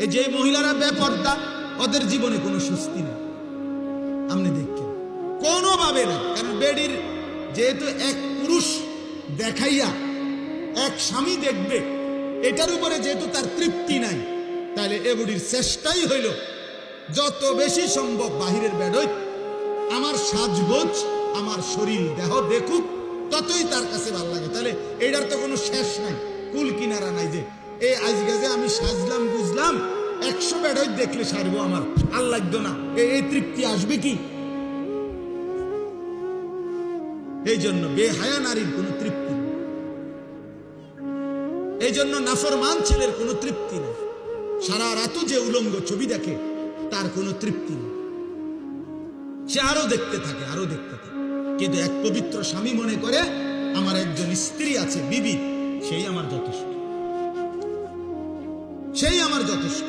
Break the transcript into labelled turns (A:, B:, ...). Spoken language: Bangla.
A: এই যে মহিলারা বেপর্দা, ওদের জীবনে কোনো স্বস্তি নেই। আপনি দেখেন কোনোভাবে না, কারণ বেডির যেহেতু এক পুরুষ দেখাইয়া এক স্বামী দেখবে, এটার উপরে যেহেতু তার তৃপ্তি নাই, তাহলে এ বুড়ির চেষ্টাই হইল যত বেশি সম্ভব বাহিরের বেডই আমার সাজগোজ, আমার শরীর দেহ দেখুক, ততই তার কাছে ভালো লাগে। তাহলে এটার তো কোনো শেষ নাই, কুল কিনারা নাই যে এই আজকে যে আমি সাজলাম বুঝলাম 100 বেডই দেখলে সারবো, আমার আর লাগতো না, এই তৃপ্তি আসবে কি? এই জন্য বেহায়া নারীর কোনো তৃপ্তি নেই, এই জন্য নাফরমান ছেলের কোনো তৃপ্তি নেই, সারা রাতও যে উলঙ্গ ছবি দেখে তার কোনো তৃপ্তি নেই, সে আরো দেখতে থাকে, আরো দেখতে থাকে। কিন্তু এক পবিত্র স্বামী মনে করে আমার একজন স্ত্রী আছে, বিবি, সেই আমার যথেষ্ট, সেই আমার যথেষ্ট।